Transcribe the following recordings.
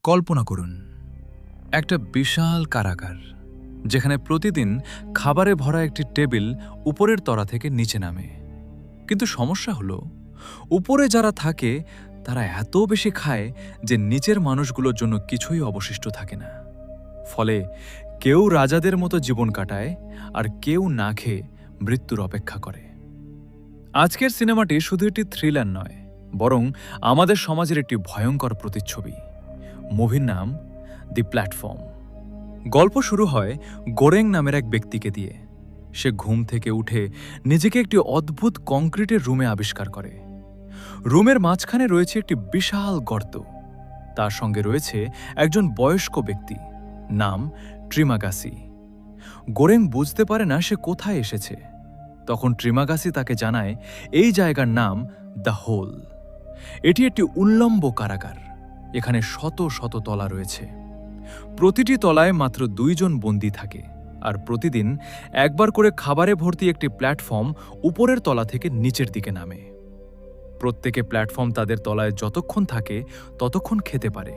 কল্পনা করুন একটা বিশাল কারাগার যেখানে প্রতিদিন খাবারে ভরা একটি টেবিল উপরের তলা থেকে নিচে নামে। কিন্তু সমস্যা হলো উপরে যারা থাকে তারা এত বেশি খায় যে নিচের মানুষগুলোর জন্য কিছুই অবশিষ্ট থাকে না। ফলে কেউ রাজাদের মতো জীবন কাটায় আর কেউ না খেয়ে মৃত্যুর অপেক্ষা করে। আজকের সিনেমাটি শুধু একটি থ্রিলার নয়, বরং আমাদের সমাজের একটি ভয়ঙ্কর প্রতিচ্ছবি। মুভির নাম দি প্ল্যাটফর্ম। গল্প শুরু হয় গোরেং নামের এক ব্যক্তিকে দিয়ে। সে ঘুম থেকে উঠে নিজেকে একটি অদ্ভুত কংক্রিটের রুমে আবিষ্কার করে। রুমের মাঝখানে রয়েছে একটি বিশাল গর্ত। তার সঙ্গে রয়েছে একজন বয়স্ক ব্যক্তি, নাম ট্রিমাগাসি। গোরেং বুঝতে পারে না সে কোথায় এসেছে। তখন ট্রিমাগাসি তাকে জানায় এই জায়গার নাম দ্য হোল। এটি একটি উল্লম্ব কারাগার। এখানে শত শত তলা রয়েছে। প্রতিটি তলায় মাত্র 2 জন বন্দী থাকে, আর প্রতিদিন একবার করে খাবারে ভর্তি একটি প্ল্যাটফর্ম উপরের তলা থেকে নিচের দিকে নামে। প্রত্যেকে প্ল্যাটফর্ম তাদের তলায় যতক্ষণ থাকে ততক্ষণ খেতে পারে,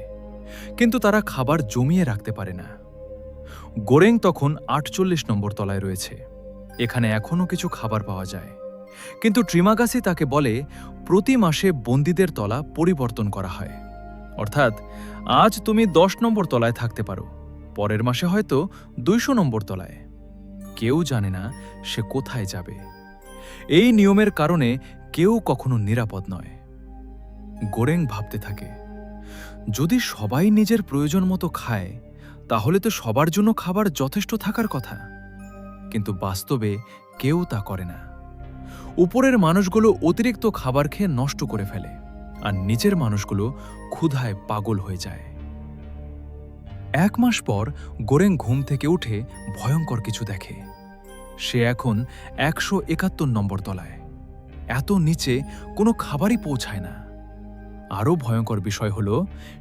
কিন্তু তারা খাবার জমিয়ে রাখতে পারে না। গোরেং তখন 48 নম্বর তলায় রয়েছে। এখানে এখনও কিছু খাবার পাওয়া যায়, কিন্তু ট্রিমাগাসি তাকে বলে প্রতি মাসে বন্দীদের তলা পরিবর্তন করা হয়। অর্থাৎ আজ তুমি 10 নম্বর তলায় থাকতে পারো, পরের মাসে হয়তো 200 নম্বর তলায়। কেউ জানে না সে কোথায় যাবে। এই নিয়মের কারণে কেউ কখনো নিরাপদ নয়। গোরেং ভাবতে থাকে, যদি সবাই নিজের প্রয়োজন মতো খায় তাহলে তো সবার জন্য খাবার যথেষ্ট থাকার কথা। কিন্তু বাস্তবে কেউ তা করে না। উপরের মানুষগুলো অতিরিক্ত খাবার খেয়ে নষ্ট করে ফেলে, আর নিচের মানুষগুলো ক্ষুধায় পাগল হয়ে যায়। 1 মাস পর গোরেং ঘুম থেকে উঠে ভয়ঙ্কর কিছু দেখে। সে এখন 171 নম্বর তলায়। এত নিচে কোনো খাবারই পৌঁছায় না। আরও ভয়ঙ্কর বিষয় হলো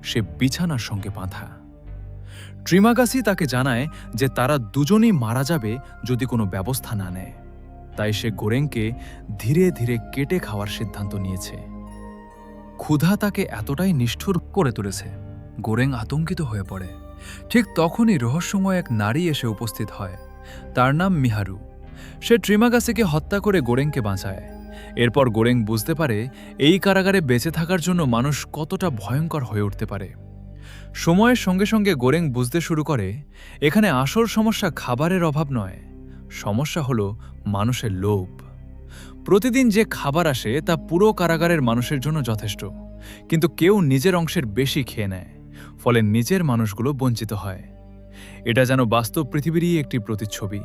সে বিছানার সঙ্গে বাঁধা। ট্রিমাগাসি তাকে জানায় যে তারা দুজনেই মারা যাবে যদি কোনো ব্যবস্থা না নেয়। তাই সে গোরেংকে ধীরে ধীরে কেটে খাওয়ার সিদ্ধান্ত নিয়েছে। ক্ষুধা তাকে এতটাই নিষ্ঠুর করে তুলেছে, গোরেং আতঙ্কিত হয়ে পড়ে। ঠিক তখনই রহস্যময় এক নারী এসে উপস্থিত হয়। তার নাম মিহারু। সে ট্রিমাগাসিকে হত্যা করে গোরেংকে বাঁচায়। এরপর গোরেং বুঝতে পারে এই কারাগারে বেঁচে থাকার জন্য মানুষ কতটা ভয়ঙ্কর হয়ে উঠতে পারে। সময়ের সঙ্গে সঙ্গে গোরেং বুঝতে শুরু করে এখানে আসল সমস্যা খাবারের অভাব নয়, সমস্যা হলো মানুষের লোভ। প্রতিদিন যে খাবার আসে তা পুরো কারাগারের মানুষের জন্য যথেষ্ট, কিন্তু কেউ নিজের অংশের বেশি খেয়ে নেয়। ফলে নিচের মানুষগুলো বঞ্চিত হয়। এটা যেন বাস্তব পৃথিবীরই একটি প্রতিচ্ছবি,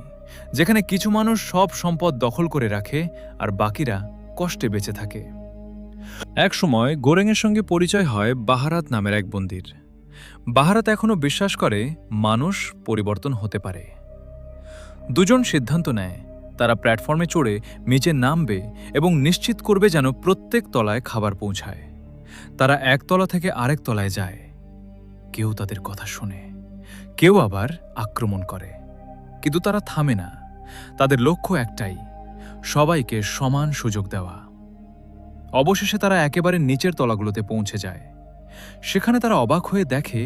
যেখানে কিছু মানুষ সব সম্পদ দখল করে রাখে আর বাকিরা কষ্টে বেঁচে থাকে। এক সময় গোরেংয়ের সঙ্গে পরিচয় হয় বাহারাত নামের এক বন্দীর। বাহারাত এখনও বিশ্বাস করে মানুষ পরিবর্তন হতে পারে। দুজন সিদ্ধান্ত নেয় তারা প্ল্যাটফর্মে চড়ে নিচে নামবে এবং নিশ্চিত করবে যেন প্রত্যেক তলায় খাবার পৌঁছায়। তারা এক তলা থেকে আরেক তলায় যায়। কেউ তাদের কথা শোনে, কেউ আবার আক্রমণ করে, কিন্তু তারা থামে না। তাদের লক্ষ্য একটাই, সবাইকে সমান সুযোগ দেওয়া। অবশেষে তারা একেবারে নিচের তলাগুলোতে পৌঁছে যায়। সেখানে তারা অবাক হয়ে দেখে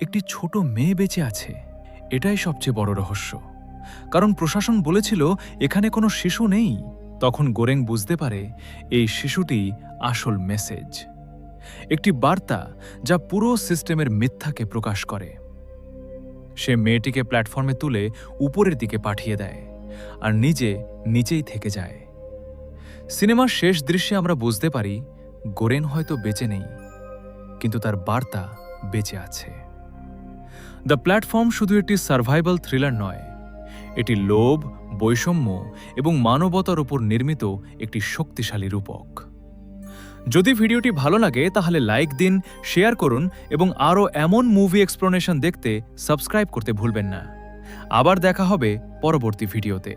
একটি ছোট মেয়ে বেঁচে আছে। এটাই সবচেয়ে বড় রহস্য, কারণ প্রশাসন বলেছিল এখানে কোনো শিশু নেই। তখন গোরেং বুঝতে পারে এই শিশুটি আসল মেসেজ, একটি বার্তা যা পুরো সিস্টেমের মিথ্যাকে প্রকাশ করে। সে মেয়েটিকে প্ল্যাটফর্মে তুলে উপরের দিকে পাঠিয়ে দেয় আর নিজে নিচেই থেকে যায়। সিনেমার শেষ দৃশ্যে আমরা বুঝতে পারি গোরেং হয়তো বেঁচে নেই, কিন্তু তার বার্তা বেঁচে আছে। দ্য প্ল্যাটফর্ম শুধু একটি সার্ভাইভাল থ্রিলার নয়, এটি লোভ, বৈষম্য এবং মানবতার উপর নির্মিত একটি শক্তিশালী রূপক। যদি ভিডিওটি ভালো লাগে তাহলে লাইক দিন, শেয়ার করুন এবং আরও এমন মুভি এক্সপ্লেনেশন দেখতে সাবস্ক্রাইব করতে ভুলবেন না। আবার দেখা হবে পরবর্তী ভিডিওতে।